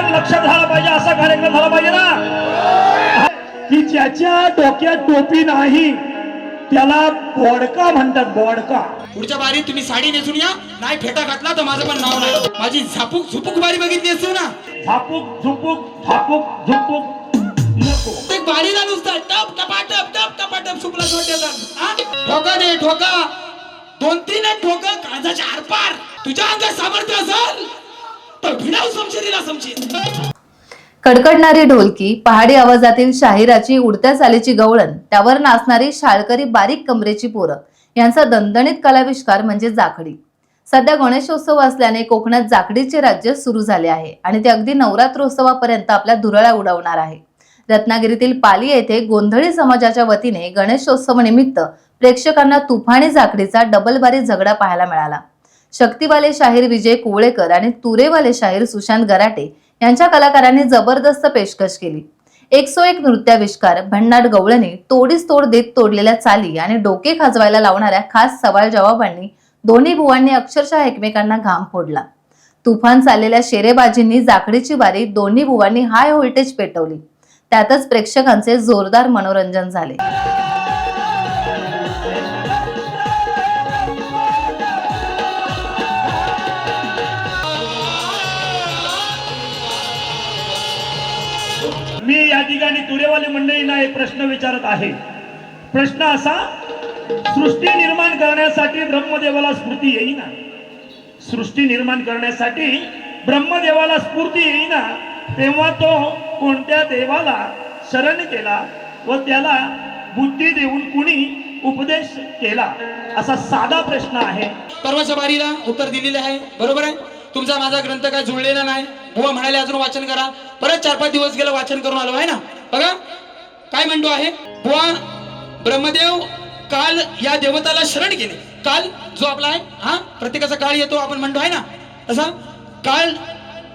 कार्यक्रम लक्षात झाला पाहिजे, असा कार्यक्रम झाला पाहिजे ना की ज्याच्या डोक्यात टोपी नाही त्याला बोडका म्हणतात, बोडका. पुढच्या बारीत तुम्ही साडी नेसून या, नाही फेटा घातला तर माझं पण नाव नाही. माझी झापूक झुपूक बारी बघितली असेल ना, झापूक झुपूक झापूक झुपूक नको. ते बारीला नुसतं टप टपाटप टप टपाटप सुपला सोडतात. ठोका दे ठोका, 2-3 ठोका काळजाच्या आरपार. तुझ्या अंगात सामर्थ्य असेल तर भिडाव समशेरीला समशील. कडकडणारी ढोलकी, पहाडी आवाजातील शाहिराची उडत्या चालीची गवळण, त्यावर नाचणारी शाळकरी बारीक कमरेची पोरं यांचा दणदणीत कलाविष्कार म्हणजे जाखडी. सध्या गणेशोत्सव असल्याने कोकणात जाखडीचे राज्य सुरू झाले आहे आणि ते अगदी नवरात्रोत्सवापर्यंत आपल्या धुरळा उडवणार आहे. रत्नागिरीतील पाली येथे गोंधळी समाजाच्या वतीने गणेशोत्सव निमित्त प्रेक्षकांना तुफानी जाखडीचा डबलबारी झगडा पाहायला मिळाला. शक्तीवाले शाहीर विजय कुवळेकर आणि तुरेवाले शाहीर सुशांत गराटे यांच्या कलाकारांनी जबरदस्त पेशकश केली. 101 नृत्याविष्कार, भन्नाट गवळणी, तोडीस तोड देत तोडलेल्या चाली आणि डोके खाजवायला लावणाऱ्या खास सवाल जवाबांनी दोन्ही बुवांनी अक्षरशः एकमेकांना घाम फोडला. तुफान चाललेल्या शेरेबाजींनी जाखडीची बारी दोन्ही बुवांनी हाय व्होल्टेज पेटवली. त्यातच प्रेक्षकांचे जोरदार मनोरंजन झाले. मी या ठिकाणी तुरेवाले मंडळींना एक प्रश्न विचारत आहे. प्रश्न असा, सृष्टी निर्माण करण्यासाठी ब्रह्मदेवाला स्फूर्ती येईना, सृष्टी निर्माण करण्यासाठी ब्रह्मदेवाला स्फूर्ती येईना, तेव्हा तो कोणत्या देवाला शरण केला व त्याला बुद्धी देऊन कुणी उपदेश केला, असा साधा प्रश्न आहे. परवाच्या बारीला उत्तर दिलेले आहे. बरोबर आहे. तुमचा माझा ग्रंथ काय जुळलेला नाही. बुवा म्हणाले अजून वाचन करा. परत 4-5 दिवस गेला वाचन करून आलो आहे ना. बघा काय म्हणतो आहे बुवा, ब्रह्मदेव काल या देवताला शरण गेले. काल जो आपला आहे, हा प्रत्येकाचा काळ येतो आपण म्हणतो आहे ना, तसा काल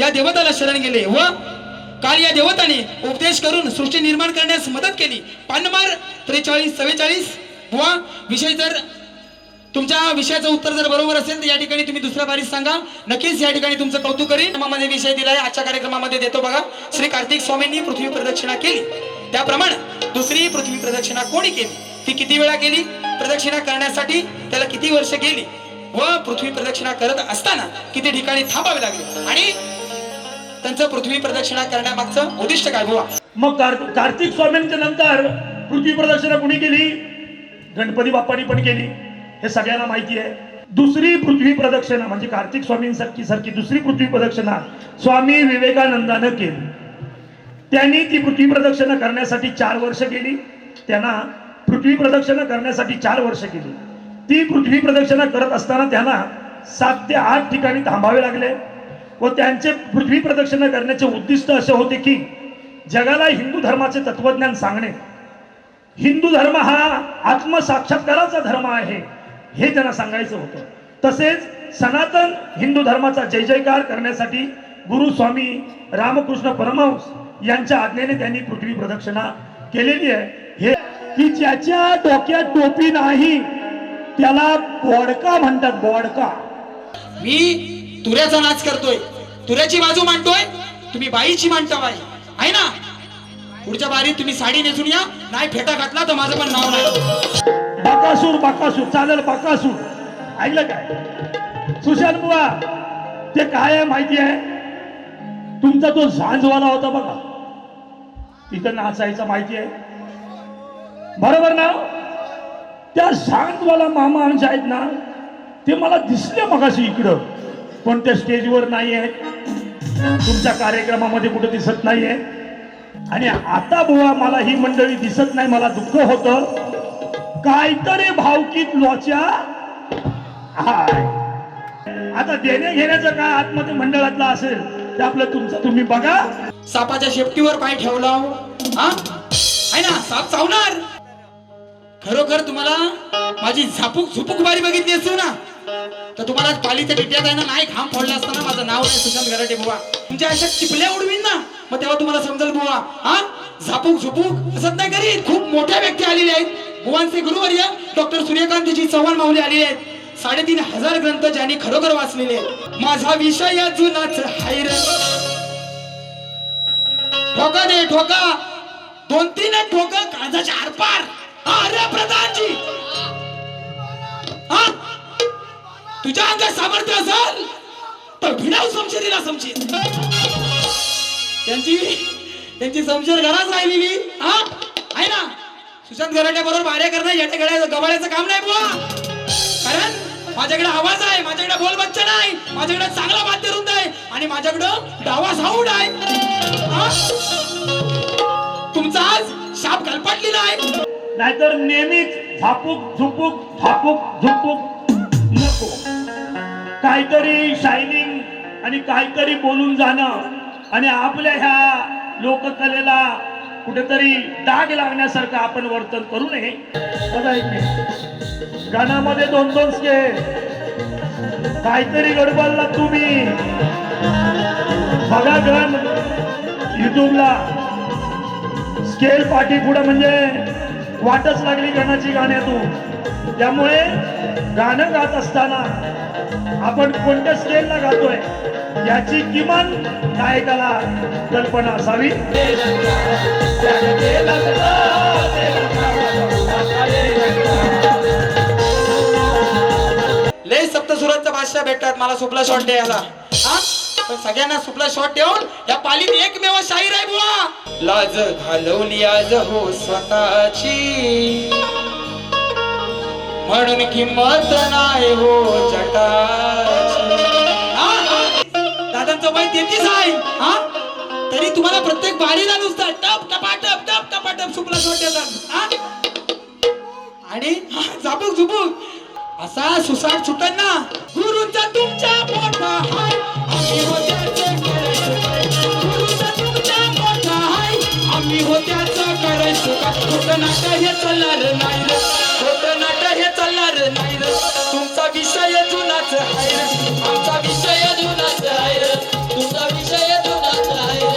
या देवताला शरण गेले व काल या देवताने उपदेश करून सृष्टी निर्माण करण्यास मदत केली. पानमार 43-44 बुवा. विषय जर तुमच्या विषयाचं उत्तर जर बरोबर असेल तर या ठिकाणी तुम्ही दुसऱ्या बारीत सांगा. नक्कीच या ठिकाणी तुमचं कौतुक करीन. मध्ये विषय दिलाय आजच्या कार्यक्रमामध्ये देतो बघा. श्री कार्तिक स्वामींनी पृथ्वी प्रदक्षिणा केली, त्याप्रमाणे दुसरी पृथ्वी प्रदक्षिणा कोणी केली, ती किती वेळा केली, प्रदक्षिणा करण्यासाठी त्याला किती वर्ष गेली व पृथ्वी प्रदक्षिणा करत असताना किती ठिकाणी थांबावे लागले आणि त्यांचं पृथ्वी प्रदक्षिणा करण्यामागचं उद्दिष्ट काय बुवा. मग कार्तिक स्वामींच्या नंतर पृथ्वी प्रदक्षिणा कोणी केली? गणपती बाप्पांनी पण केली, हे सगळ्यांना माहिती आहे. दुसरी पृथ्वी प्रदक्षिणा म्हणजे कार्तिक स्वामींसारखी दुसरी पृथ्वी प्रदक्षिणा स्वामी विवेकानंदानं केली. त्यांनी ती पृथ्वी प्रदक्षिणा करण्यासाठी 4 वर्ष गेली. त्यांना पृथ्वी प्रदक्षिणा करण्यासाठी 4 वर्ष गेली. ती पृथ्वी प्रदक्षिणा करत असताना त्यांना 7 ते 8 ठिकाणी थांबावे लागले व त्यांचे पृथ्वी प्रदक्षिणा करण्याचे उद्दिष्ट असे होते की जगाला हिंदू धर्माचे तत्वज्ञान सांगणे. हिंदू धर्म हा आत्मसाक्षात्काराचा धर्म आहे हे त्यांना सांगायचं होतं. तसेच सनातन हिंदू धर्माचा जय जयकार करण्यासाठी गुरु स्वामी रामकृष्ण परमहंस यांच्या आज्ञेने त्यांनी पृथ्वी प्रदक्षिणा केलेली आहे. हे की ज्याच्या डोक्यात टोपी नाही त्याला बोडका म्हणतात, बोडका. मी तुऱ्याचा नाच करतोय, तुऱ्याची बाजू मांडतोय, तुम्ही बाईची मांडता बाई आहे ना. पुढच्या बारीत तुम्ही साडी नेसून या, नाही फेटा घातला तर माझं पण नाव नाही. बकासूर, बकासूर चालेल, बकासूर ऐकलं काय सुशांत बुवा? ते काय आहे माहिती आहे? तुमचा तो झांजवाला होता बघा, तिथं नाचायचा, माहिती आहे बरोबर ना? त्या झांजवाला मामा आमचे आहेत ना, ते मला दिसले मगाशी इकडं, पण त्या स्टेजवर नाही आहेत, तुमच्या कार्यक्रमामध्ये कुठे दिसत नाहीये. आणि आता बुवा मला ही मंडळी दिसत नाही, मला दुःख होतं. काहीतरी भावकीत लोच्या हाय. आता देणे घेण्याचं काय आतमध्ये मंडळातलं असेल ते आपलं तुमचं तुम्ही बघा. सापाच्या शेपटीवर पाय ठेवला आहे ना, साप चावणार. खरोखर तुम्हाला माझी झापूक झुपूक बारी बघितली असेल ना, तर तुम्हाला पालीच्या टिट्यात आहे ना, नाही घाम फोडला असताना माझं नाव नाही सुशांत गराटे बुवा. तुमच्या अशा चिपल्या उडवीन ना, मग तेव्हा तुम्हाला समजेल बुवा. हा झापूक झुपूक असत नाही करीत. खूप मोठ्या व्यक्ती आलेल्या आहेत. बुवांचे गुरुवर्य डॉक्टर सूर्यकांतजी चव्हाण माऊली आलेले आहेत. 3,500 ग्रंथ ज्यांनी खरोखर वाचलेले आहेत. माझा विषय जुनाच हायर ठोका दे ठोका, 2-3 ठोका काळजाच्या आरपार. अरे प्रधानजी, हा तुझ्या अंगात सामर्थ्य असेल तर भिडाव समशेरीला समशील. त्यांची समशेर घराच राहिलेली हा आहे ना. सुशांत गराट्या बरोबर बाऱ्या करणं याच्या गबाळ्याचं काम नाही बुवा. कारण माझ्याकडे आवाज आहे, माझ्याकडे बोलबच्चन आहे, माझ्याकडे चांगला वाद्यवृंद आहे आणि माझ्याकडं डावा साऊंड आहे. तुमचा आज शाप गलपाटलेला आहे. नाहीतर नेहमीच झापूक झुपूक झापूक झुपूक नको. काहीतरी शायनिंग आणि काहीतरी बोलून जाणं आणि आपल्या ह्या लोककलेला कुठेतरी डाग लागण्यासारखं आपण वर्तन करू नये. बघा एक मिनिट, गाण्यामध्ये 2-2 स्केल काहीतरी गडबडला तुम्ही बघा. गण युट्यूबला स्केल पाठी पुढे म्हणजे वाटच लागली गाण्याची गाण्यातून. त्यामुळे गाणं गात असताना आपण कोणत्या स्केलला गातोय याची किमान गायकाला कल्पना असावी. लय सप्तसुराचा बादशाह भेटतात मला सुपला शॉट द्यायला. हा पण सगळ्यांना सुपला शॉट देऊन या पालीत एकमेव शाहीर आहे बुवा. लाज घालवली आज हो स्वतःची, म्हणून किंमत नाही हो जटाची. दादांचं वय 33 आहे हा, तरी तुम्हाला प्रत्येक बारीला नुसतं टप टपाटप टप टपाटप सुपला शॉट देतात. आणि झापूक झुपूक असा सुसाट सुटन ना. गुरुचा तुमच्या मोठा हाय, आम्ही होत्याचं करायचं काय. गुरुचा तुमच्या मोठा हाय, आम्ही होत्याचं करायचं काय. खोटं नाटं हे चालणार नाही रे, खोटं नाटं हे चालणार नाही रे. तुमचा विषय जुनाच आहे रे, आमचा विषय जुनाच आहे रे, तुमचा विषय जुनाच आहे रे.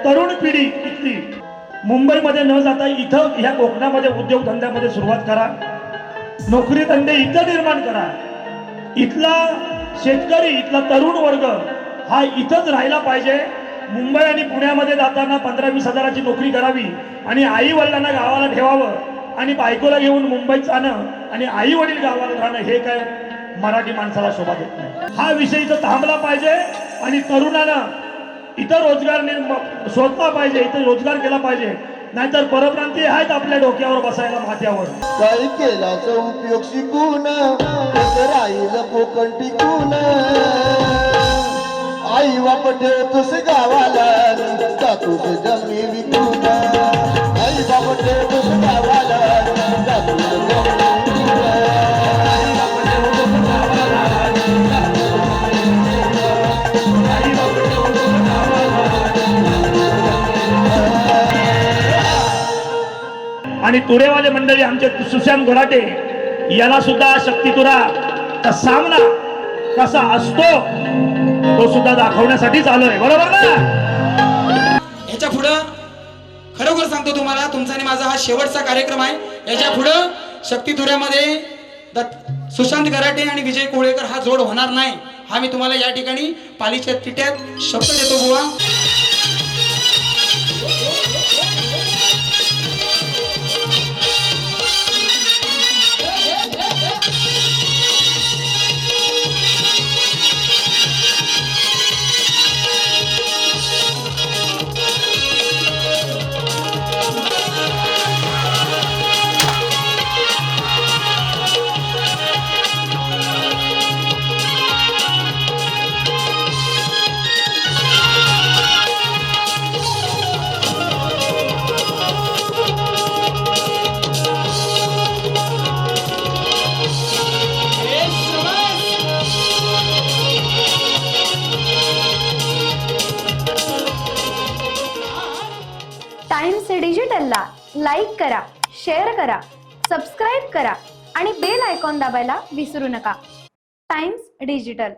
तरुण पिढी इथली मुंबईमध्ये न जाता इथं ह्या कोकणामध्ये उद्योगधंद्यामध्ये सुरुवात करा. नोकरी धंदे इथं निर्माण करा. इथला शेतकरी, इथला तरुण वर्ग हा इथंच राहिला पाहिजे. मुंबई आणि पुण्यामध्ये जाताना 15-20 हजाराची नोकरी करावी आणि आई वडिलांना गावाला ठेवावं आणि बायकोला घेऊन मुंबईत जाणं आणि आई वडील गावाला राहणं हे काय मराठी माणसाला शोभा देत नाही. हा विषय इथं थांबला पाहिजे आणि तरुणानं इथं रोजगार शोधला पाहिजे, इथं रोजगार केला पाहिजे. नाहीतर परप्रांतीय आहेत आपल्या डोक्यावर बसायला माथ्यावर. काय केलाच उपयोग शिकून कसं राहील कोकण टिकून. आई बाप ठेवतोस गावाला जातोस जमी विकून. आई बाप ठेवतोस गावाला जातोस जमी विकून. आई बाप ठेवतोस गावाला आणि तुरेवाले मंडळी आमचे सुशांत गराटे याला सुद्धा शक्तितुरा सामना कसा असतो तो सुद्धा दाखवण्यासाठी आलोय. बरोबर ना. याच्या पुढं खरोखर सांगतो तुम्हाला, तुमचा आणि माझा हा शेवटचा कार्यक्रम आहे. याच्या पुढं शक्तितुऱ्यामध्ये सुशांत गराटे आणि विजय कोळेकर हा जोड होणार नाही. हा मी तुम्हाला या ठिकाणी पालीच्या तिट्यात शब्द देतो बुवा. टाइम्स डिजिटलला लाईक करा, शेअर करा, सबस्क्राईब करा आणि बेल आयकॉन दाबायला विसरू नका. Times digital.